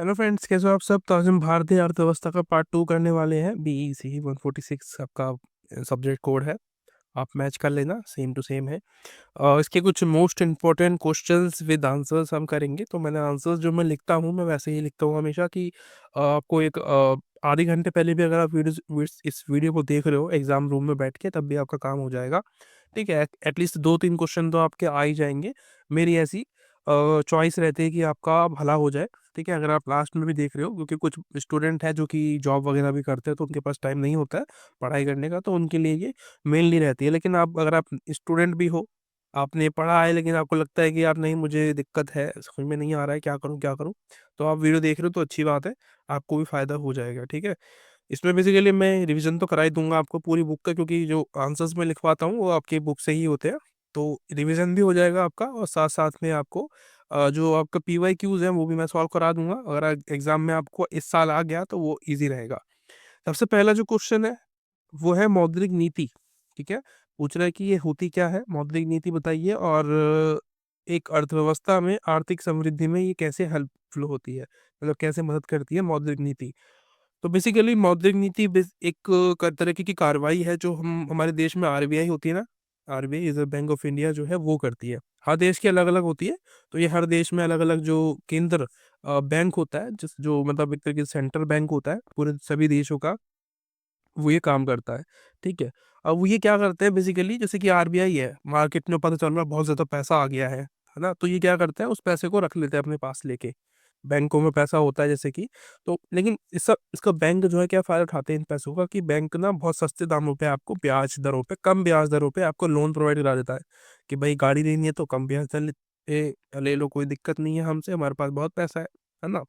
Hello friends, कैसे हो आप सब। तो आज हम भारतीय अर्थव्यवस्था का पार्ट 2 करने वाले हैं। BEC 146 आपका सब्जेक्ट कोड है। आप मैच कर लेना, सेम टू सेम है। इसके कुछ most important questions with answers हम करेंगे। तो मैंने आंसर्स जो मैं लिखता हूँ, मैं वैसे ही लिखता हूँ हमेशा कि आपको एक आधे घंटे पहले भी अगर आप इस वीडियो को देख रहे हो एग्जाम रूम में बैठ के, तब भी आपका काम हो जाएगा। ठीक है, एटलीस्ट 2-3 क्वेश्चन तो आपके आ ही जाएंगे। मेरी ऐसी चॉइस रहती है कि आपका भला हो जाए। ठीक है, अगर आप लास्ट में भी देख रहे हो, क्योंकि कुछ स्टूडेंट है जो कि जॉब वगैरह भी करते हैं, तो उनके पास टाइम नहीं होता है पढ़ाई करने का, तो उनके लिए ये मेनली रहती है। लेकिन आप अगर आप स्टूडेंट भी हो, आपने पढ़ा है, लेकिन आपको लगता है कि यार नहीं, मुझे दिक्कत है, समझ में नहीं आ रहा है, क्या करूँ क्या करूँ, तो आप वीडियो देख रहे हो तो अच्छी बात है, आपको भी फायदा हो जाएगा। ठीक है, इसमें बेसिकली मैं रिवीजन तो करा ही दूंगा आपको पूरी बुक का, क्योंकि जो आंसर्स मैं लिखवाता हूँ वो आपकी बुक से ही होते हैं। तो रिवीजन भी हो जाएगा आपका, और साथ साथ में आपको जो आपका PYQs है वो भी मैं सॉल्व करा दूंगा। अगर एग्जाम में आपको इस साल आ गया तो वो इजी रहेगा। सबसे पहला जो क्वेश्चन है वो है मौद्रिक नीति। ठीक है, पूछ रहा है कि ये होती क्या है मौद्रिक नीति, बताइए। और एक अर्थव्यवस्था में आर्थिक समृद्धि में ये कैसे हेल्पफुल होती है, मतलब कैसे मदद करती है मौद्रिक नीति। तो बेसिकली मौद्रिक नीति एक तरीके की कार्रवाई है जो हम हमारे देश में RBI होती है ना, RBI reserve bank of India जो है वो करती है। हर देश की अलग अलग होती है। तो ये हर देश में अलग अलग जो केंद्र बैंक होता है, जिस जो मतलब एक तरीके से सेंट्रल बैंक होता है पूरे सभी देशों का, वो ये काम करता है। ठीक है, अब वो ये क्या करते हैं बेसिकली, जैसे कि RBI है, मार्केट में पता चल रहा है बहुत ज्यादा पैसा आ गया है ना, तो ये क्या करते हैं, उस पैसे को रख लेते हैं अपने पास लेके। बैंकों में पैसा होता है जैसे कि, तो लेकिन इसका बैंक जो है क्या फायदा उठाते हैं इन पैसों का, कि बैंक ना बहुत सस्ते दामों पे आपको ब्याज दरों पे, कम ब्याज दरों पे आपको लोन प्रोवाइड करा देता है। कि भाई गाड़ी लेनी है तो कम ब्याज दर ले लो, कोई दिक्कत नहीं है हमसे, हमारे पास बहुत पैसा है ना।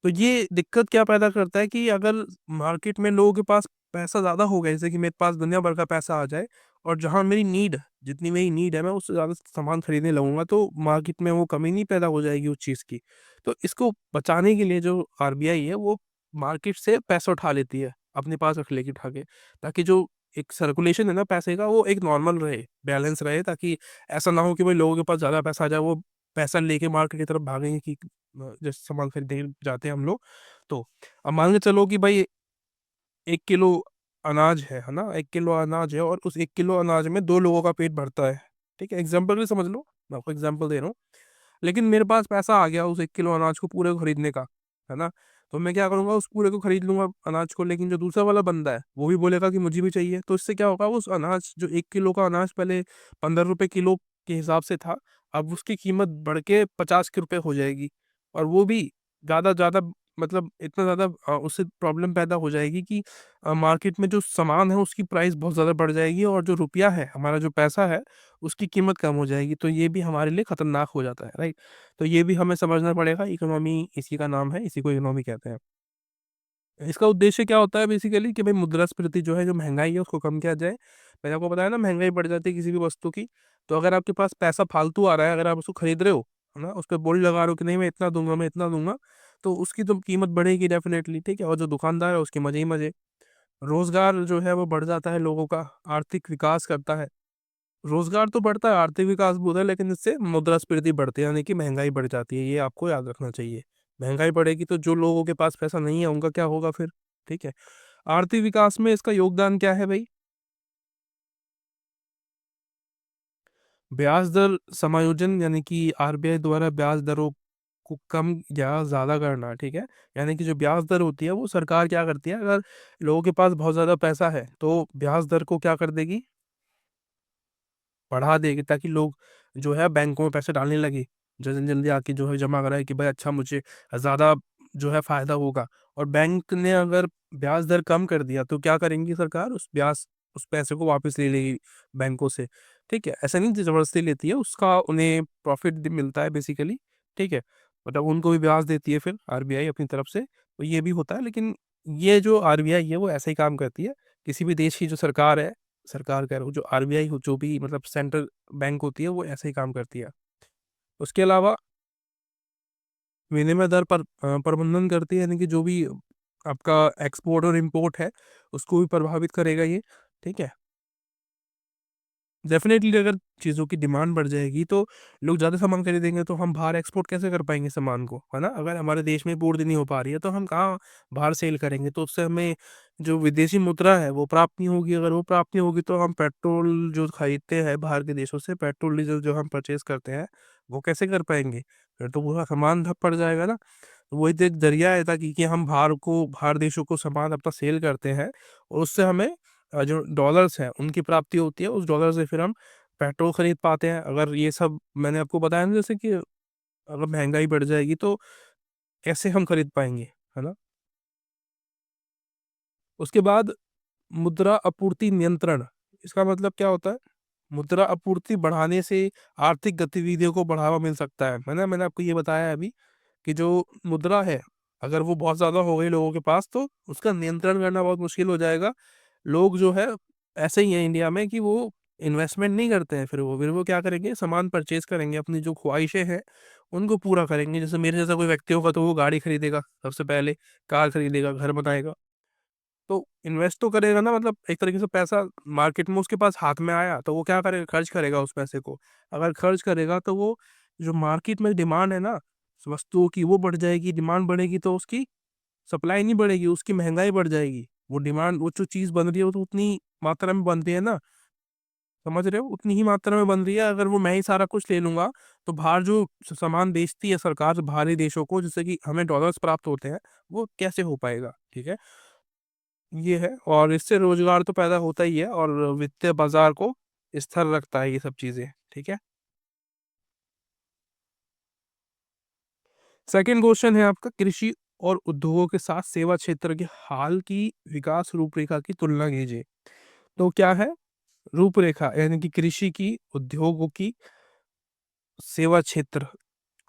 तो ये दिक्कत क्या पैदा करता है कि अगर मार्केट में लोगों के पास पैसा ज्यादा हो गया, जैसे कि मेरे पास दुनिया भर का पैसा आ जाए, और जहां मेरी नीड, जितनी मेरी नीड है, मैं उससे ज्यादा सामान खरीदने लगूंगा, तो मार्केट में वो कमी नहीं पैदा हो जाएगी उस चीज की। तो इसको बचाने के लिए जो RBI है वो मार्केट से पैसा उठा लेती है, अपने पास रख लेगी उठा के, ताकि जो एक सर्कुलेशन है ना पैसे का, वो एक नॉर्मल रहे, बैलेंस रहे, ताकि ऐसा ना हो कि भाई लोगों के पास ज्यादा पैसा आ जाए, वो पैसा लेके मार्केट की तरफ भागेंगे कि जैसे सामान खरीदने जाते हैं हम लोग। तो अब मान के चलो कि भाई 1 किलो अनाज है ना, 1 किलो अनाज है, और उस 1 किलो अनाज में 2 लोगों का पेट भरता है। ठीक है, एग्जाम्पल भी समझ लो, मैं आपको एग्जाम्पल दे रहा हूँ। लेकिन मेरे पास पैसा आ गया उस 1 किलो अनाज को पूरे को खरीदने का, है ना। तो मैं क्या करूंगा, उस पूरे को खरीद लूंगा अनाज को, लेकिन जो दूसरा वाला बंदा है वो भी बोलेगा कि मुझे भी चाहिए। तो इससे क्या होगा, उस अनाज जो 1 किलो का अनाज पहले 15 रुपए किलो के हिसाब से था, अब उसकी कीमत बढ़ के 50 रुपए हो जाएगी। और वो भी ज्यादा ज्यादा, मतलब इतना ज्यादा उससे प्रॉब्लम पैदा हो जाएगी कि मार्केट में जो सामान है उसकी प्राइस बहुत ज्यादा बढ़ जाएगी, और जो रुपया है, हमारा जो पैसा है, उसकी कीमत कम हो जाएगी। तो ये भी हमारे लिए खतरनाक हो जाता है, राइट। तो ये भी हमें समझना पड़ेगा। इकोनॉमी इसी का नाम है, इसी को इकोनॉमी कहते हैं। इसका उद्देश्य क्या होता है बेसिकली, कि भाई मुद्रास्फीति जो है, जो महंगाई है, उसको कम किया जाए। मैंने आपको बताया ना, महंगाई बढ़ जाती है किसी भी वस्तु की। तो अगर आपके पास पैसा फालतू आ रहा है, अगर आप उसको खरीद रहे हो, है ना, उस पर बोली लगा रहे हो कि नहीं मैं इतना दूंगा, मैं इतना दूंगा, तो उसकी तो कीमत बढ़ेगी डेफिनेटली। ठीक है, और जो दुकानदार है उसके मजे ही मजे। रोजगार जो है वो बढ़ जाता है लोगों का, आर्थिक विकास करता है। रोजगार तो बढ़ता है, आर्थिक विकास भी होता है, लेकिन इससे मुद्रास्फीति बढ़ती है, यानी कि महंगाई बढ़ जाती है। ये आपको याद रखना चाहिए। महंगाई बढ़ेगी तो जो लोगों के पास पैसा नहीं है उनका क्या होगा फिर। ठीक है, आर्थिक विकास में इसका योगदान क्या है भाई, ब्याज दर समायोजन, यानी कि RBI द्वारा ब्याज दरों को कम या ज्यादा करना। ठीक है, यानी कि जो ब्याज दर होती है वो सरकार क्या करती है, अगर लोगों के पास बहुत ज्यादा पैसा है तो ब्याज दर को क्या कर देगी, बढ़ा देगी, ताकि लोग जो है बैंकों में पैसे डालने लगे, जल्दी जल्दी आके जो है जमा कराए, कि भाई अच्छा मुझे ज्यादा जो है फायदा होगा। और बैंक ने अगर ब्याज दर कम कर दिया तो क्या करेंगी सरकार, उस पैसे को वापस ले लेगी बैंकों से। ठीक है, ऐसा नहीं कि जबरदस्ती लेती है, उसका उन्हें प्रॉफिट मिलता है बेसिकली। ठीक है, मतलब उनको भी ब्याज देती है फिर RBI अपनी तरफ से, तो ये भी होता है। लेकिन ये जो RBI है वो ऐसे ही काम करती है। किसी भी देश की जो सरकार है, सरकार कह रहा हूँ, जो RBI हो, जो भी मतलब सेंट्रल बैंक होती है, वो ऐसे ही काम करती है। उसके अलावा विनिमय दर पर प्रबंधन करती है, यानी कि जो भी आपका एक्सपोर्ट और इम्पोर्ट है उसको भी प्रभावित करेगा ये। ठीक है, डेफ़िनेटली अगर चीज़ों की डिमांड बढ़ जाएगी तो लोग ज़्यादा सामान खरीदेंगे, तो हम बाहर एक्सपोर्ट कैसे कर पाएँगे सामान को, है ना? अगर हमारे देश में पूर्ति नहीं हो पा रही है तो हम कहाँ बाहर सेल करेंगे? तो उससे हमें जो विदेशी मुद्रा है वो प्राप्त नहीं होगी, अगर वो प्राप्त नहीं होगी तो हम पेट्रोल जो खरीदते हैं बाहर के देशों से, पेट्रोल, डीज़ल जो हम परचेज़ करते हैं, वो कैसे कर पाएँगे? फिर तो पूरा सामान ठप पड़ जाएगा ना। तो वही तो एक ज़रिया है ताकि कि हम बाहर देशों को सामान अपना सेल करते हैं और उससे हमें जो डॉलर्स हैं उनकी प्राप्ति होती है, उस डॉलर से फिर हम पेट्रोल खरीद पाते हैं। अगर ये सब मैंने आपको बताया ना, जैसे कि अगर महँगाई बढ़ जाएगी तो कैसे हम खरीद पाएँगे, है ना? उसके बाद मुद्रा आपूर्ति नियंत्रण, इसका मतलब क्या होता है? मुद्रा आपूर्ति बढ़ाने से आर्थिक गतिविधियों को बढ़ावा मिल सकता है ना? मैंने आपको ये बताया है अभी कि जो मुद्रा है, अगर वो बहुत ज़्यादा हो गई लोगों के पास तो उसका नियंत्रण करना बहुत मुश्किल हो जाएगा। लोग जो है ऐसे ही हैं इंडिया में कि वो इन्वेस्टमेंट नहीं करते हैं, फिर वो क्या करेंगे, सामान परचेज़ करेंगे, अपनी जो ख्वाहिशें हैं, उनको पूरा करेंगे। जैसे मेरे जैसा कोई व्यक्ति होगा तो वो गाड़ी खरीदेगा सबसे पहले, कार खरीदेगा, घर बनाएगा। तो इन्वेस्ट तो करेगा ना, मतलब एक तरीके से पैसा मार्केट में उसके पास हाथ में आया तो वो क्या करेगा, खर्च करेगा उस पैसे को। अगर खर्च करेगा तो वो जो मार्केट में डिमांड है ना वस्तुओं की वो बढ़ जाएगी, डिमांड बढ़ेगी तो उसकी सप्लाई नहीं बढ़ेगी, उसकी महँगाई बढ़ जाएगी। वो जो चीज़ बन रही है वो तो उतनी मात्रा में बन रही है ना, समझ रहे हो? उतनी ही मात्रा में बन रही है, अगर वो मैं ही सारा कुछ ले लूँगा तो बाहर जो सामान बेचती है सरकार बाहरी देशों को, जिससे कि हमें डॉलर्स प्राप्त होते हैं, वो कैसे हो पाएगा? ठीक है? ये है, और इससे रोज़गार तो पैदा होता ही है और वित्तीय बाज़ार को स्थिर रखता है ये सब चीज़ें, ठीक है? सेकंड क्वेश्चन है आपका, कृषि और उद्योगों के साथ सेवा क्षेत्र की हाल की विकास रूपरेखा की तुलना कीजिए। तो क्या है? रूपरेखा यानी कि कृषि की, उद्योगों की, सेवा क्षेत्र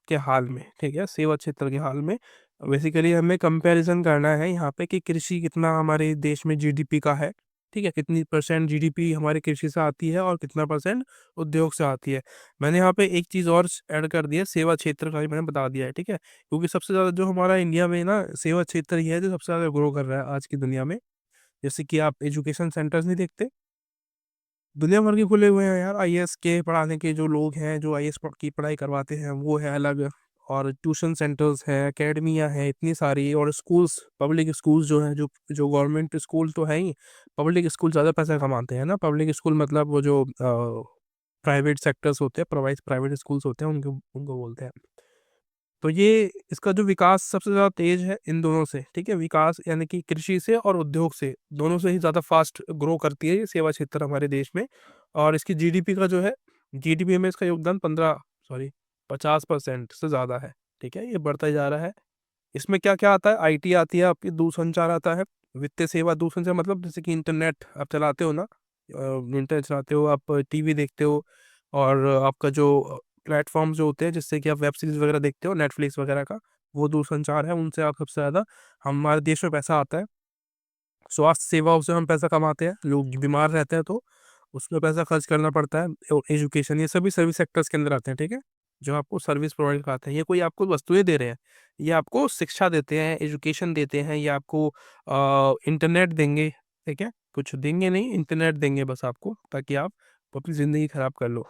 के हाल में, ठीक है? सेवा क्षेत्र के हाल में बेसिकली हमें कंपैरिज़न करना है यहाँ पे कि कृषि कितना हमारे देश में जीडीपी का है, ठीक है? कितनी परसेंट जीडीपी हमारे कृषि से आती है और कितना परसेंट उद्योग से आती है। मैंने यहाँ पे एक चीज़ और ऐड कर दी है, सेवा क्षेत्र का भी मैंने बता दिया है, ठीक है? क्योंकि सबसे ज़्यादा जो हमारा इंडिया में ना सेवा क्षेत्र ही है जो सबसे ज़्यादा ग्रो कर रहा है आज की दुनिया में। जैसे कि आप एजुकेशन सेंटर्स नहीं देखते? दुनिया भर के खुले हुए हैं यार, आईएएस के पढ़ाने के जो लोग हैं, जो आईएएस की पढ़ाई करवाते हैं, वो है अलग, और ट्यूशन सेंटर्स हैं, अकेडमियाँ हैं इतनी सारी, और स्कूल्स, पब्लिक स्कूल्स जो हैं, जो जो गवर्नमेंट स्कूल तो हैं ही, पब्लिक स्कूल ज़्यादा पैसा कमाते हैं ना। पब्लिक स्कूल मतलब वो जो प्राइवेट सेक्टर्स होते हैं, प्राइवेट स्कूल्स होते हैं, उनको उनको बोलते हैं। तो ये इसका जो विकास सबसे ज़्यादा तेज़ है इन दोनों से, ठीक है? विकास यानी कि कृषि से और उद्योग से, दोनों से ही ज़्यादा फ़ास्ट ग्रो करती है ये सेवा क्षेत्र हमारे देश में, और इसकी जीडीपी का जो है, जीडीपी में इसका योगदान 50% से ज़्यादा है, ठीक है? ये बढ़ता ही जा रहा है। इसमें क्या-क्या आता है? आईटी आती है आपकी, दूरसंचार आता है, वित्तीय सेवा, दूरसंचार मतलब जैसे कि इंटरनेट आप चलाते हो ना, इंटरनेट चलाते हो, आप टीवी देखते हो, और आपका जो प्लेटफ़ॉर्म्स जो होते हैं जिससे कि आप वेब सीरीज़ वगैरह देखते हो, नेटफ्लिक्स वगैरह का, वो दूरसंचार है, उनसे आप सबसे ज़्यादा हमारे देश में पैसा आता है। स्वास्थ्य सेवाओं से हम पैसा कमाते हैं, लोग बीमार रहते हैं तो उसमें पैसा खर्च करना पड़ता है, और एजुकेशन, ये सभी सर्विस सेक्टर्स के अंदर आते हैं, ठीक है? जो आपको सर्विस प्रोवाइड कराते हैं, ये कोई आपको वस्तुएँ दे रहे हैं, ये आपको शिक्षा देते हैं, एजुकेशन देते हैं, ये आपको इंटरनेट देंगे, ठीक है? कुछ देंगे नहीं, इंटरनेट देंगे बस आपको, ताकि आप अपनी ज़िंदगी खराब कर लो।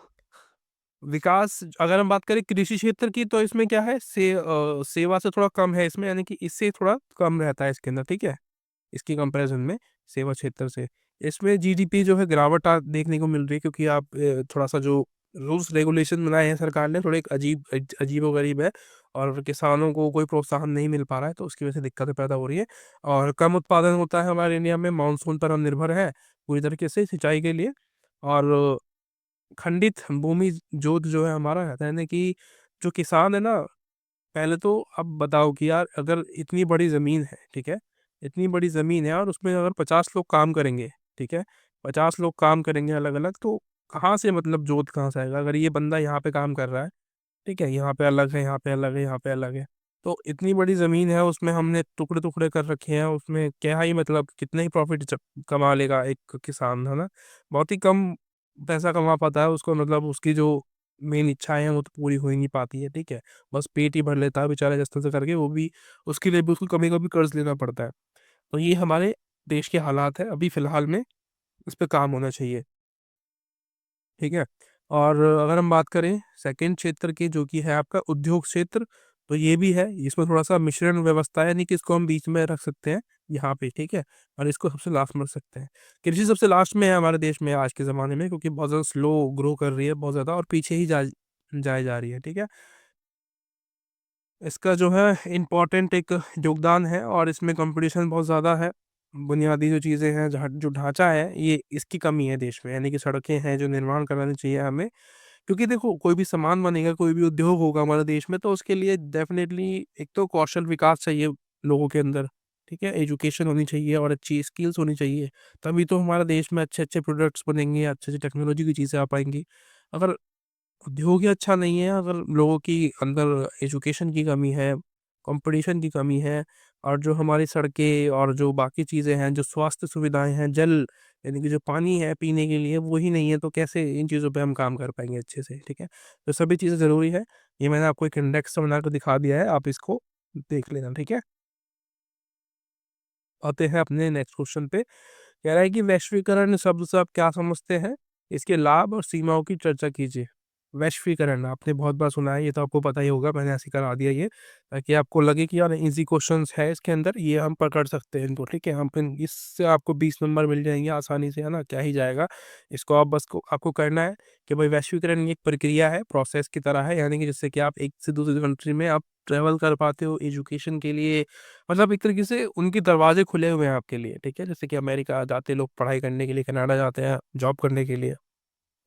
विकास अगर हम बात करें कृषि क्षेत्र की, तो इसमें क्या है, सेवा से थोड़ा कम है इसमें, यानी कि इससे थोड़ा कम रहता है इसके अंदर, ठीक है? इसकी कंपैरिज़न में सेवा क्षेत्र से। इसमें जीडीपी जो है गिरावट देखने को मिल रही है, क्योंकि आप थोड़ा-सा जो रूल्स रेगुलेशन बनाए हैं सरकार ने, थोड़े अजीबो-गरीब है, और किसानों को कोई प्रोत्साहन नहीं मिल पा रहा है, तो उसकी वजह से दिक्कतें पैदा हो रही है, और कम उत्पादन होता है हमारे इंडिया में, मानसून पर हम निर्भर हैं पूरी तरीके से सिंचाई के लिए, और खंडित भूमि जोत जो है हमारा, यानी कि जो किसान है ना, पहले तो अब बताओ कि यार अगर इतनी बड़ी ज़मीन है, ठीक है? इतनी बड़ी ज़मीन है और उसमें अगर 50 लोग काम करेंगे, ठीक है? 50 लोग काम करेंगे अलग-अलग, तो कहाँ से, मतलब जोत कहाँ से आएगा? अगर ये बंदा यहाँ पे काम कर रहा है, ठीक है? यहाँ पे अलग है, यहाँ पे अलग है, यहाँ पे अलग है। तो इतनी बड़ी ज़मीन है, उसमें हमने टुकड़े-टुकड़े कर रखे हैं, उसमें क्या ही, मतलब कितना ही प्रॉफ़िट कमा लेगा एक किसान, है ना? बहुत ही कम पैसा कमा पाता है, उसको मतलब उसकी जो मेन इच्छाएँ हैं, वो तो पूरी हो ही नहीं पाती है, ठीक है? बस पेट ही भर लेता है बेचारा जैसे-तैसे करके, वो भी उसके लिए भी उसको कभी-कभी कर्ज़ लेना पड़ता है। तो ये हमारे देश के हालात हैं, अभी फ़िलहाल में इस पे काम होना चाहिए। ठीक है। और अगर हम बात करें सेकंड क्षेत्र की, जो कि है आपका उद्योग क्षेत्र, तो ये भी है, इसमें थोड़ा सा मिश्रण व्यवस्था है, यानी कि इसको हम बीच में रख सकते हैं यहाँ पे, ठीक है। और इसको सबसे लास्ट में रख सकते हैं। कृषि सबसे लास्ट में है हमारे देश में आज के ज़माने में, क्योंकि बहुत ज़्यादा स्लो ग्रो कर रही है, बहुत ज़्यादा, और पीछे ही जाए जा रही है, ठीक है। इसका जो है इम्पोर्टेंट एक योगदान है, और इसमें कंपटीशन बहुत ज़्यादा है। बुनियादी जो चीज़ें हैं, जो ढांचा है, ये इसकी कमी है देश में, यानी कि सड़कें हैं जो निर्माण करानी चाहिए हमें। क्योंकि देखो, कोई भी सामान बनेगा, कोई भी उद्योग होगा हमारे देश में, तो उसके लिए डेफिनेटली एक तो कौशल विकास चाहिए लोगों के अंदर, ठीक है, एजुकेशन होनी चाहिए और अच्छी स्किल्स होनी चाहिए। तभी तो हमारे देश में अच्छे अच्छे प्रोडक्ट्स बनेंगे, अच्छी अच्छी टेक्नोलॉजी की चीज़ें आ पाएंगी। अगर उद्योग ही अच्छा नहीं है, अगर लोगों की अंदर एजुकेशन की कमी है, कंपटीशन की कमी है, और जो हमारी सड़कें और जो बाकी चीज़ें हैं, जो स्वास्थ्य सुविधाएं हैं, जल, यानी कि जो पानी है पीने के लिए, वो ही नहीं है, तो कैसे इन चीज़ों पे हम काम कर पाएंगे अच्छे से, ठीक है। तो सभी चीज़ें ज़रूरी है। ये मैंने आपको एक इंडेक्स बना कर दिखा दिया है, आप इसको देख लेना, ठीक है। आते हैं अपने नेक्स्ट क्वेश्चन पे। कह रहा है कि वैश्वीकरण शब्द से आप क्या समझते हैं? इसके लाभ और सीमाओं की चर्चा कीजिए। वैश्वीकरण आपने बहुत बार सुना है, ये तो आपको पता ही होगा, मैंने ऐसे ही करा दिया ये, ताकि आपको लगे कि यार ईज़ी क्वेश्चन्स है इसके अंदर, ये हम पकड़ सकते हैं इनको, ठीक है? हम फिर इससे आपको 20 नंबर मिल जाएँगे आसानी से, है ना? क्या ही जाएगा। इसको आप बस को आपको करना है कि भाई वैश्वीकरण एक प्रक्रिया है, प्रोसेस की तरह है, यानी कि जिससे कि आप एक से दूसरी कंट्री में आप ट्रैवल कर पाते हो एजुकेशन के लिए, मतलब एक तरीके से उनके दरवाजे खुले हुए हैं आपके लिए, ठीक है? जैसे कि अमेरिका जाते लोग पढ़ाई करने के लिए, कनाडा जाते हैं जॉब करने के लिए,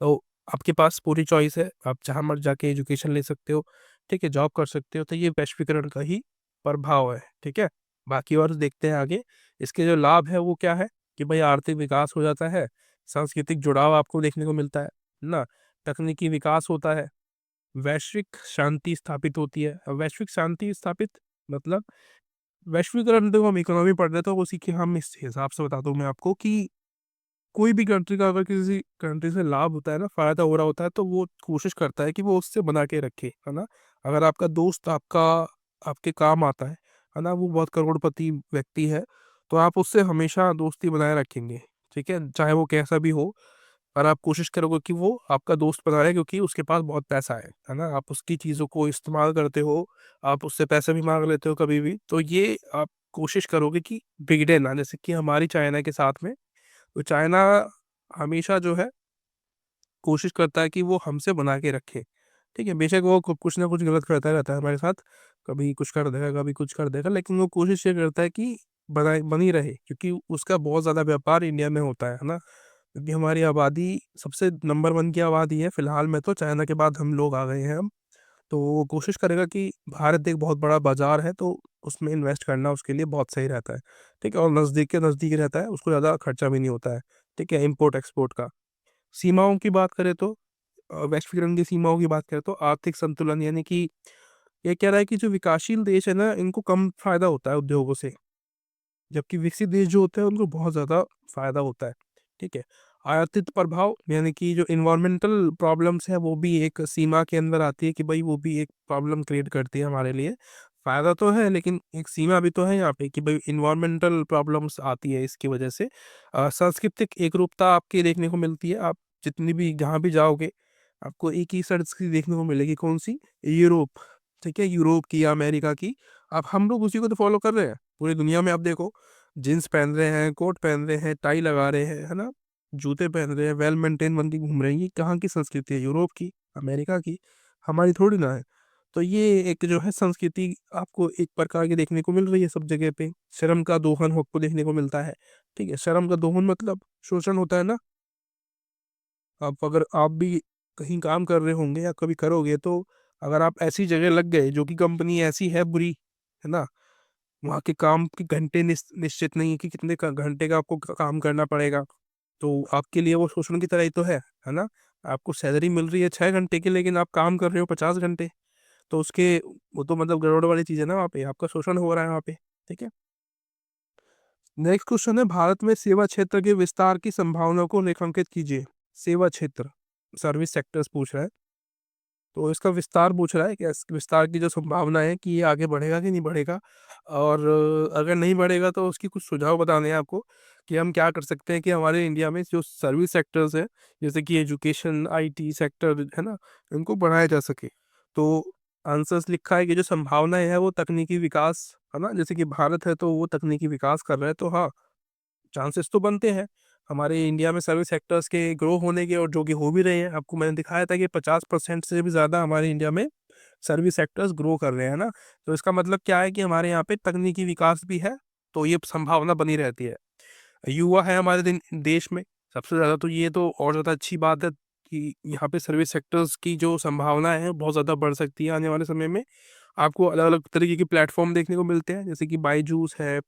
तो आपके पास पूरी चॉइस है, आप जहाँ मर्ज़ी जाके एजुकेशन ले सकते हो, ठीक है? जॉब कर सकते हो, तो ये वैश्वीकरण का ही प्रभाव है, ठीक है? बाकी और देखते हैं आगे, इसके जो लाभ है वो क्या है, कि भाई आर्थिक विकास हो जाता है, सांस्कृतिक जुड़ाव आपको देखने को मिलता है ना? तकनीकी विकास होता है, वैश्विक शांति स्थापित होती है। वैश्विक शांति स्थापित मतलब, वैश्वीकरण देखो, हम इकोनॉमी पढ़ रहे थे, तो उसी के हम इस हिसाब से बता दूँ मैं आपको कि कोई भी कंट्री का अगर किसी कंट्री से लाभ होता है ना, फ़ायदा हो रहा होता है, तो वो कोशिश करता है कि वो उससे बना के रखे, है ना? अगर आपका दोस्त आपके काम आता है ना? वो बहुत करोड़पति व्यक्ति है, तो आप उससे हमेशा दोस्ती बनाए रखेंगे, ठीक है? चाहे वो कैसा भी हो, और आप कोशिश करोगे कि वो आपका दोस्त बना रहे, क्योंकि उसके पास बहुत पैसा है ना? आप उसकी चीज़ों को इस्तेमाल करते हो, आप उससे पैसे भी माँग लेते हो कभी भी, तो ये आप कोशिश करोगे कि बिगड़े ना। जैसे कि हमारी चाइना के साथ में, तो चाइना हमेशा जो है कोशिश करता है कि वो हमसे बना के रखे, ठीक है? बेशक वो कुछ ना कुछ गलत करता रहता है हमारे साथ, कभी कुछ कर देगा, कभी कुछ कर देगा, लेकिन वो कोशिश ये करता है कि बनी रहे, क्योंकि उसका बहुत ज़्यादा व्यापार इंडिया में होता है ना? क्योंकि हमारी आबादी सबसे नंबर 1 की आबादी है, फिलहाल में तो चाइना के बाद हम लोग आ गए हैं अब। तो वो कोशिश करेगा कि भारत एक बहुत बड़ा बाज़ार है, तो उसमें इन्वेस्ट करना उसके लिए बहुत सही रहता है, ठीक है? और नज़दीक के नज़दीक रहता है, उसको ज़्यादा खर्चा भी नहीं होता है, ठीक है? इम्पोर्ट-एक्सपोर्ट का। सीमाओं की बात करें तो वैश्वीकरण की सीमाओं की बात करें तो आर्थिक संतुलन, यानी कि ये कह रहा है कि जो विकासशील देश है ना, इनको कम फ़ायदा होता है उद्योगों से। जबकि विकसित देश जो होते हैं उनको बहुत ज़्यादा फ़ायदा होता है, ठीक है? आयातित प्रभाव, यानी कि जो एनवायरमेंटल प्रॉब्लम्स है, वो भी एक सीमा के अंदर आती है, कि भाई वो भी एक प्रॉब्लम क्रिएट करती है हमारे लिए। फ़ायदा तो है, लेकिन एक सीमा भी तो है यहाँ पे, कि भाई एनवायरमेंटल प्रॉब्लम्स आती है इसकी वजह से। सांस्कृतिक एकरूपता आपकी देखने को मिलती है, आप जितनी भी जहाँ भी जाओगे, आपको एक ही संस्कृति देखने को मिलेगी, कौन-सी? यूरोप, ठीक है? यूरोप की या अमेरिका की। अब हम लोग उसी को तो फ़ॉलो कर रहे हैं। पूरी दुनिया में आप देखो, जीन्स पहन रहे हैं, कोट पहन रहे हैं, टाई लगा रहे हैं, है ना? जूते पहन रहे हैं, वेल मेंटेन बन के घूम रहे हैं। ये कहाँ की संस्कृति है? यूरोप की, अमेरिका की, हमारी थोड़ी ना है। तो ये एक जो है संस्कृति आपको एक प्रकार की देखने को मिल रही है सब जगह पे। शर्म का दोहन आपको देखने को मिलता है, ठीक है? शर्म का दोहन मतलब शोषण होता है ना? अगर आप भी कहीं काम कर रहे होंगे या कभी करोगे, तो अगर आप ऐसी जगह लग गए जो कि कंपनी ऐसी है बुरी, है ना? वहाँ के काम के घंटे निश्चित नहीं है कि कितने घंटे का आपको काम करना पड़ेगा, तो आपके लिए वो शोषण की तरह ही तो है ना? आपको सैलरी मिल रही है 6 घंटे की, लेकिन आप काम कर रहे हो 50 घंटे, तो उसके वो तो मतलब गड़बड़ वाली चीज़ है ना, वहाँ पे आपका शोषण हो रहा है वहाँ पे, ठीक है। नेक्स्ट क्वेश्चन है, भारत में सेवा क्षेत्र के विस्तार की संभावना को रेखांकित कीजिए। सेवा क्षेत्र, सर्विस सेक्टर्स पूछ रहा है। तो इसका विस्तार पूछ रहा है कि इस विस्तार की जो संभावना है कि ये आगे बढ़ेगा कि नहीं बढ़ेगा, और अगर नहीं बढ़ेगा तो उसकी कुछ सुझाव बताने हैं आपको कि हम क्या कर सकते हैं कि हमारे इंडिया में जो सर्विस सेक्टर्स हैं, जैसे कि एजुकेशन, आईटी सेक्टर है ना, इनको बढ़ाया जा सके। तो आंसर्स लिखा है कि जो संभावनाएं है वो तकनीकी विकास, है ना, जैसे कि भारत है तो वो तकनीकी विकास कर रहा है, तो हाँ, चांसेस तो बनते हैं हमारे इंडिया में सर्विस सेक्टर्स के ग्रो होने के, और जो कि हो भी रहे हैं। आपको मैंने दिखाया था कि 50% से भी ज़्यादा हमारे इंडिया में सर्विस सेक्टर्स ग्रो कर रहे हैं ना। तो इसका मतलब क्या है कि हमारे यहाँ पे तकनीकी विकास भी है, तो ये संभावना बनी रहती है। युवा है हमारे देश में सबसे ज़्यादा, तो ये तो और ज़्यादा अच्छी बात है कि यहाँ पे सर्विस सेक्टर्स की जो संभावनाएं हैं बहुत ज़्यादा बढ़ सकती है आने वाले समय में। आपको अलग अलग तरीके के प्लेटफॉर्म देखने को मिलते हैं, जैसे कि बाईजूस है,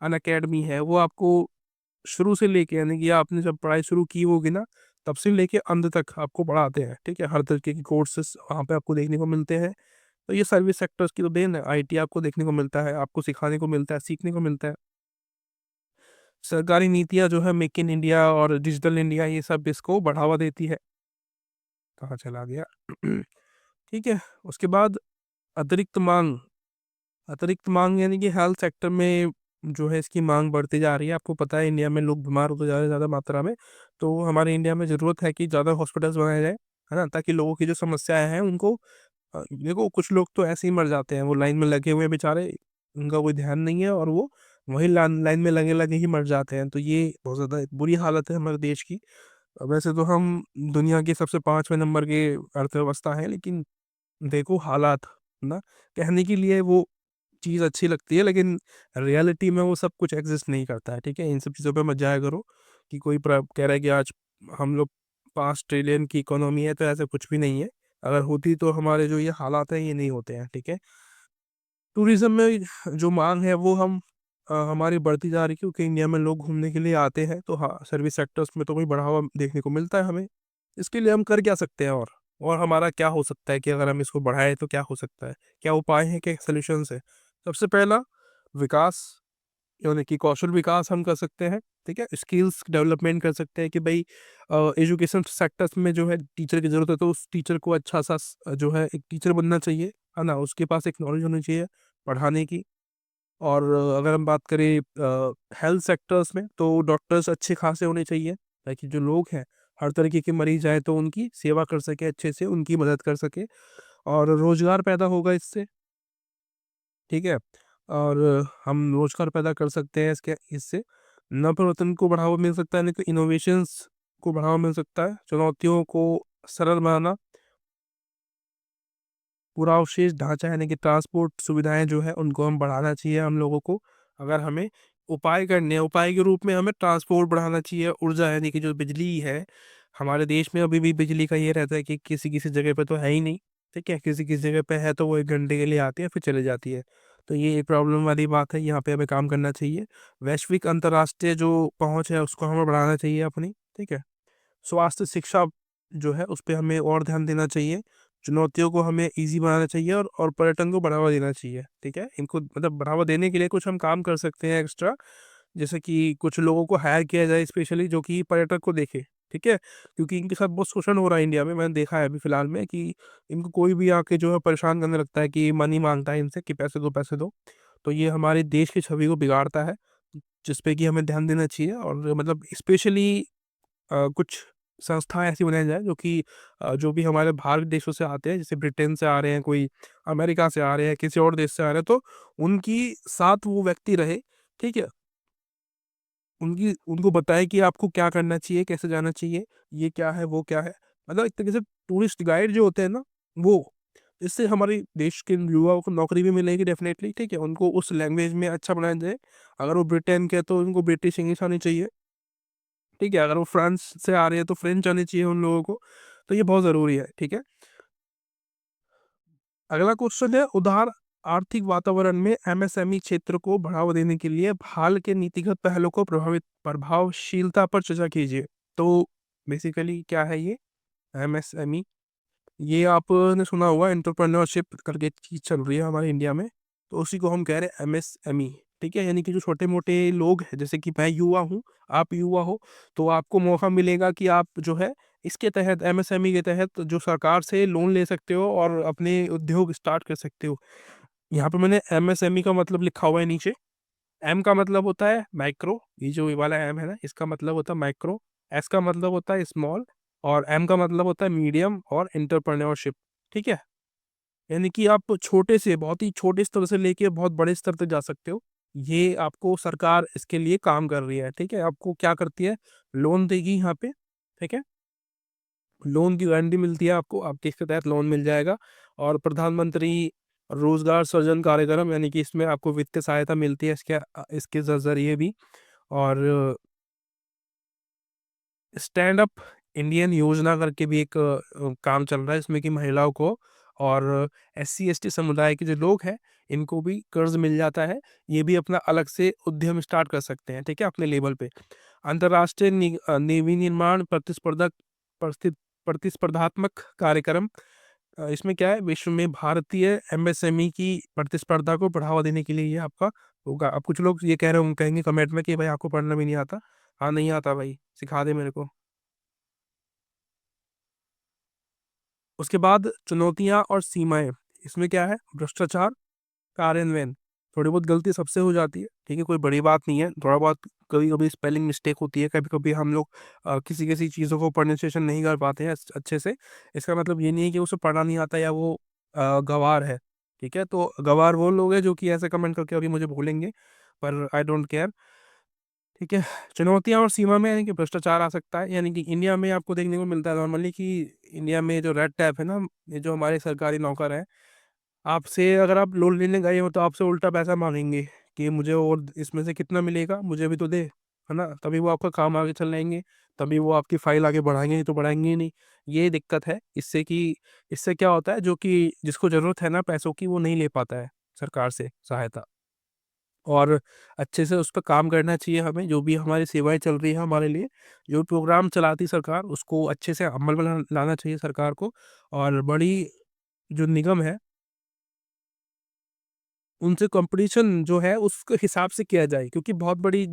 अन अकेडमी है, वो आपको शुरू से लेके, यानी कि आपने जब पढ़ाई शुरू की होगी ना, तब से लेके अंत तक आपको पढ़ाते हैं, ठीक है। हर तरीके के कोर्सेस वहाँ पे आपको देखने को मिलते हैं। तो ये सर्विस सेक्टर्स की तो देन है, आईटी आपको देखने को मिलता है, आपको सिखाने को मिलता है, सीखने को मिलता है। सरकारी नीतियाँ जो है मेक इन इंडिया और डिजिटल इंडिया, ये सब इसको बढ़ावा देती है। कहाँ चला गया? ठीक है, उसके बाद अतिरिक्त मांग। अतिरिक्त मांग यानी कि हेल्थ सेक्टर में जो है इसकी मांग बढ़ती जा रही है। आपको पता है इंडिया में लोग बीमार होते जा रहे हैं ज़्यादा मात्रा में, तो हमारे इंडिया में ज़रूरत है कि ज़्यादा हॉस्पिटल्स बनाए जाए, है ना, ताकि लोगों की जो समस्याएं हैं उनको देखो, कुछ लोग तो ऐसे ही मर जाते हैं, वो लाइन में लगे हुए हैं बेचारे, उनका कोई ध्यान नहीं है, और वो वही लाइन में लगे लगे ही मर जाते हैं। तो ये बहुत ज़्यादा बुरी हालत है हमारे देश की। वैसे तो हम दुनिया के सबसे 5वें नंबर के अर्थव्यवस्था है, लेकिन देखो हालात ना, कहने के लिए वो चीज़ अच्छी लगती है, लेकिन रियलिटी में वो सब कुछ एग्जिस्ट नहीं करता है, ठीक है। इन सब चीज़ों पे मत जाया करो कि कोई कह रहा है कि आज हम लोग 5 ट्रिलियन की इकोनॉमी है, तो ऐसा कुछ भी नहीं है। अगर होती तो हमारे जो ये हालात हैं ये नहीं होते हैं, ठीक है। टूरिज्म में जो मांग है वो हमारी बढ़ती जा रही है, क्योंकि इंडिया में लोग घूमने के लिए आते हैं, तो हाँ, सर्विस सेक्टर्स में तो कोई बढ़ावा देखने को मिलता है हमें। इसके लिए हम कर क्या सकते हैं, और हमारा क्या हो सकता है कि अगर हम इसको बढ़ाएं तो क्या हो सकता है, क्या उपाय हैं, क्या सॉल्यूशंस है? सबसे पहला, विकास, यानी कि कौशल विकास हम कर सकते हैं, ठीक है। स्किल्स डेवलपमेंट कर सकते हैं कि भाई एजुकेशन सेक्टर्स में जो है टीचर की ज़रूरत है, तो उस टीचर को अच्छा सा जो है एक टीचर बनना चाहिए, है ना, उसके पास एक नॉलेज होनी चाहिए पढ़ाने की। और अगर हम बात करें हेल्थ सेक्टर्स में, तो डॉक्टर्स अच्छे खासे होने चाहिए, ताकि जो लोग हैं, हर तरीके के मरीज आए तो उनकी सेवा कर सके अच्छे से, उनकी मदद कर सके, और रोजगार पैदा होगा इससे, ठीक है। और हम रोजगार पैदा कर सकते हैं इससे नवप्रवर्तन को बढ़ावा मिल सकता है, नहीं तो इनोवेशंस को बढ़ावा मिल सकता है। चुनौतियों को सरल बनाना, पूरा अवशेष ढांचा यानी कि ट्रांसपोर्ट सुविधाएं जो है उनको हम बढ़ाना चाहिए हम लोगों को। अगर हमें उपाय करने हैं, उपाय के रूप में हमें ट्रांसपोर्ट बढ़ाना चाहिए, ऊर्जा यानी कि जो बिजली है, हमारे देश में अभी भी बिजली का ये रहता है कि किसी किसी जगह पे तो है ही नहीं, ठीक है। किसी किसी जगह पे है तो वो 1 घंटे के लिए आती है फिर चले जाती है। तो ये एक प्रॉब्लम वाली बात है, यहाँ पे हमें काम करना चाहिए। वैश्विक अंतर्राष्ट्रीय जो पहुंच है उसको हमें बढ़ाना चाहिए अपनी, ठीक है। स्वास्थ्य शिक्षा जो है उस पे हमें और ध्यान देना चाहिए। चुनौतियों को हमें ईज़ी बनाना चाहिए, और पर्यटन को बढ़ावा देना चाहिए, ठीक है। इनको मतलब बढ़ावा देने के लिए कुछ हम काम कर सकते हैं एक्स्ट्रा, जैसे कि कुछ लोगों को हायर किया जाए स्पेशली जो कि पर्यटक को देखे, ठीक है। क्योंकि इनके साथ बहुत शोषण हो रहा है इंडिया में, मैंने देखा है अभी फ़िलहाल में कि इनको कोई भी आके जो है परेशान करने लगता है कि मनी माँगता है इनसे कि पैसे दो, पैसे दो। तो ये हमारे देश की छवि को बिगाड़ता है, जिस पे कि हमें ध्यान देना चाहिए, और मतलब स्पेशली कुछ संस्थाएँ ऐसी बनाई जाएँ जो कि जो भी हमारे बाहर के देशों से आते हैं, जैसे ब्रिटेन से आ रहे हैं, कोई अमेरिका से आ रहे हैं, किसी और देश से आ रहे हैं, तो उनकी साथ वो व्यक्ति रहे, ठीक है? उनकी उनको बताएँ कि आपको क्या करना चाहिए, कैसे जाना चाहिए, ये क्या है, वो क्या है। मतलब एक तरीके से टूरिस्ट गाइड जो होते हैं ना, वो। इससे हमारे देश के युवाओं को नौकरी भी मिलेगी डेफ़िनेटली, ठीक है? उनको उस लैंग्वेज में अच्छा बनाया जाए। अगर वो ब्रिटेन के हैं, तो उनको ब्रिटिश इंग्लिश आनी चाहिए। ठीक है, अगर वो फ्रांस से आ रहे हैं तो फ्रेंच आनी चाहिए उन लोगों को, तो ये बहुत ज़रूरी है, ठीक है? अगला क्वेश्चन है, उदार आर्थिक वातावरण में एमएसएमई क्षेत्र को बढ़ावा देने के लिए हाल के नीतिगत पहलों को प्रभावशीलता पर चर्चा कीजिए। तो बेसिकली क्या है ये एमएसएमई? ये आपने सुना होगा, एंटरप्रेन्योरशिप करके चीज़ चल रही है हमारे इंडिया में, तो उसी को हम कह रहे हैं एमएसएमई, ठीक है? यानी कि जो छोटे-मोटे लोग हैं, जैसे कि मैं युवा हूँ, आप युवा हो, तो आपको मौका मिलेगा कि आप जो है इसके तहत एमएसएमई के तहत जो सरकार से लोन ले सकते हो और अपने उद्योग स्टार्ट कर सकते हो। यहाँ पे मैंने एमएसएमई का मतलब लिखा हुआ है नीचे। एम का मतलब होता है माइक्रो, ये जो ये वाला एम है ना, इसका मतलब होता है माइक्रो। एस का मतलब होता है स्मॉल, और एम का मतलब होता है मीडियम और एंटरप्रेन्योरशिप। ठीक है, यानी कि आप छोटे से, बहुत ही छोटे स्तर से लेके बहुत बड़े स्तर तक जा सकते हो। ये आपको सरकार इसके लिए काम कर रही है। ठीक है, आपको क्या करती है, लोन देगी यहाँ पे। ठीक है, लोन की गारंटी मिलती है आपको, आपके इसके तहत लोन मिल जाएगा। और प्रधानमंत्री रोजगार सृजन कार्यक्रम, यानी कि इसमें आपको वित्तीय सहायता मिलती है इसके इसके जरिए भी। और स्टैंड अप इंडियन योजना करके भी एक काम चल रहा है, इसमें कि महिलाओं को और SC ST समुदाय के जो लोग हैं, इनको भी कर्ज मिल जाता है। ये भी अपना अलग से उद्यम स्टार्ट कर सकते हैं, ठीक है, अपने लेवल पे। अंतर्राष्ट्रीय विनिर्माण प्रतिस्पर्धात्मक कार्यक्रम, इसमें क्या है, विश्व में भारतीय MSME की प्रतिस्पर्धा को बढ़ावा देने के लिए ये आपका होगा। अब कुछ लोग ये कह रहे होंगे, कहेंगे कमेंट में कि भाई आपको पढ़ना भी नहीं आता। हाँ, नहीं आता भाई, सिखा दे मेरे को। उसके बाद चुनौतियाँ और सीमाएँ, इसमें क्या है, भ्रष्टाचार, कार्यान्वयन, थोड़ी बहुत गलती सबसे हो जाती है, ठीक है, कोई बड़ी बात नहीं है। थोड़ा बहुत कभी-कभी स्पेलिंग मिस्टेक होती है, कभी-कभी हम लोग किसी-किसी चीज़ों को प्रोनंसिएशन नहीं कर पाते हैं अच्छे से। इसका मतलब ये नहीं है कि उसे पढ़ना नहीं आता या वो गँवार है, ठीक है? तो गँवार वो लोग हैं जो कि ऐसे कमेंट करके अभी मुझे बोलेंगे, पर आई डोंट केयर। ठीक है, चुनौतियाँ और सीमा में यानी कि भ्रष्टाचार आ सकता है, यानी कि इंडिया में आपको देखने को मिलता है नॉर्मली कि इंडिया में जो रेड टैप है ना, ये जो हमारे सरकारी नौकर हैं, आपसे अगर आप लोन लेने गए हो तो आपसे उल्टा पैसा माँगेंगे कि मुझे और इसमें से कितना मिलेगा, मुझे भी तो दे, है ना? तभी वो आपका काम आगे चलाएँगे, तभी वो आपकी फ़ाइल आगे बढ़ाएँगे, नहीं तो बढ़ाएँगे ही नहीं। ये दिक्कत है इससे कि इससे क्या होता है, जो कि जिसको ज़रूरत है ना पैसों की, वो नहीं ले पाता है सरकार से सहायता। और अच्छे से उस पे काम करना चाहिए हमें, जो भी हमारी सेवाएँ चल रही हैं हमारे लिए, जो प्रोग्राम चलाती सरकार, उसको अच्छे से अमल में लाना चाहिए सरकार को। और बड़ी जो निगम है, उनसे कॉम्पिटिशन जो है उसके हिसाब से किया जाए, क्योंकि बहुत बड़ी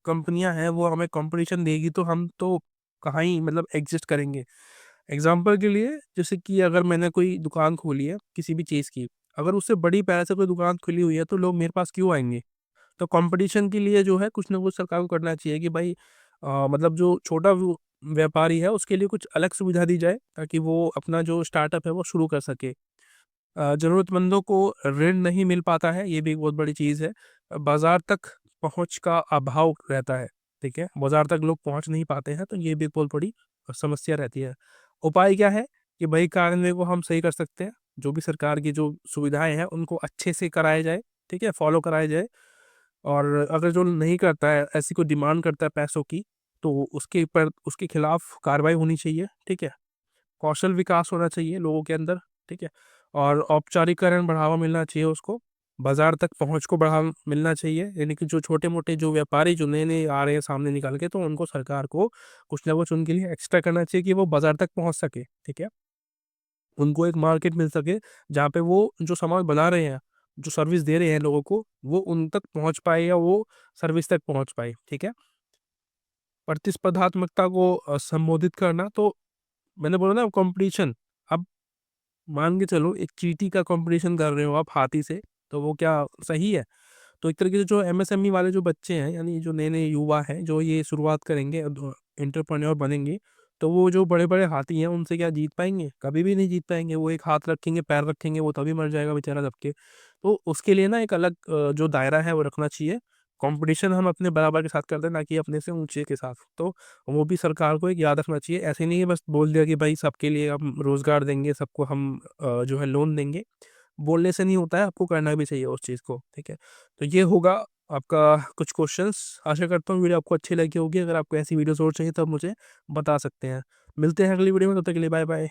कंपनियां हैं, वो हमें कंपटीशन देगी तो हम तो कहाँ ही मतलब एग्जिस्ट करेंगे। एग्जाम्पल के लिए, जैसे कि अगर मैंने कोई दुकान खोली है किसी भी चीज़ की, अगर उससे बड़ी पैसे से कोई दुकान खुली हुई है तो लोग मेरे पास क्यों आएंगे। तो कंपटीशन के लिए जो है कुछ ना कुछ सरकार को करना चाहिए कि भाई मतलब जो छोटा व्यापारी है उसके लिए कुछ अलग सुविधा दी जाए, ताकि वो अपना जो स्टार्टअप है वो शुरू कर सके। ज़रूरतमंदों को ऋण नहीं मिल पाता है, ये भी एक बहुत बड़ी चीज़ है। बाज़ार तक पहुँच का अभाव रहता है, ठीक है? बाज़ार तक लोग पहुँच नहीं पाते हैं, तो ये भी एक बहुत बड़ी समस्या रहती है। उपाय क्या है कि भई कार्यान्वयन को हम सही कर सकते हैं, जो भी सरकार की जो सुविधाएँ हैं, उनको अच्छे से कराया जाए, ठीक है? फ़ॉलो कराया जाए। और अगर जो नहीं करता है, ऐसी कोई डिमांड करता है पैसों की, तो उसके खिलाफ कार्रवाई होनी चाहिए, ठीक है? कौशल विकास होना चाहिए लोगों के अंदर, ठीक है? और औपचारीकरण बढ़ावा मिलना चाहिए उसको, बाज़ार तक पहुँच को बढ़ावा मिलना चाहिए, यानी कि जो छोटे-मोटे जो व्यापारी जो नए-नए आ रहे हैं सामने निकल के, तो उनको सरकार को कुछ ना कुछ उनके लिए एक्स्ट्रा करना चाहिए कि वो बाज़ार तक पहुँच सके, ठीक है? उनको एक मार्केट मिल सके, जहाँ पे वो जो सामान बना रहे हैं, जो सर्विस दे रहे हैं लोगों को, वो उन तक पहुँच पाए या वो सर्विस तक पहुँच पाए, ठीक है? प्रतिस्पर्धात्मकता को संबोधित करना, तो मैंने बोला ना कॉम्पिटिशन। अब मान के चलो एक चींटी का कॉम्पिटिशन कर रहे हो आप हाथी से, तो वो क्या सही है? तो एक तरीके से जो एमएसएमई वाले जो बच्चे हैं, यानी जो नए-नए युवा हैं, जो ये शुरुआत करेंगे, एंटरप्रेन्योर बनेंगे, तो वो जो बड़े-बड़े हाथी हैं, उनसे क्या जीत पाएँगे? कभी भी नहीं जीत पाएँगे। वो एक हाथ रखेंगे, पैर रखेंगे, वो तभी मर जाएगा बेचारा दब के। तो उसके लिए ना एक अलग जो दायरा है वो रखना चाहिए। कॉम्पिटिशन हम अपने बराबर के साथ करते हैं, ना कि अपने से ऊँचे के साथ। तो वो भी सरकार को एक याद रखना चाहिए। ऐसे नहीं है बस बोल दिया कि भाई सबके लिए हम रोज़गार देंगे, सबको हम जो है लोन देंगे। बोलने से नहीं होता है, आपको करना भी चाहिए उस चीज़ को, ठीक है? तो ये होगा आपका कुछ क्वेश्चंस। आशा करता हूँ वीडियो आपको अच्छी लगी होगी। अगर आपको ऐसी वीडियोज़ और चाहिए तो आप मुझे बता सकते हैं। मिलते हैं अगली वीडियो में, तब तक के लिए बाय बाय।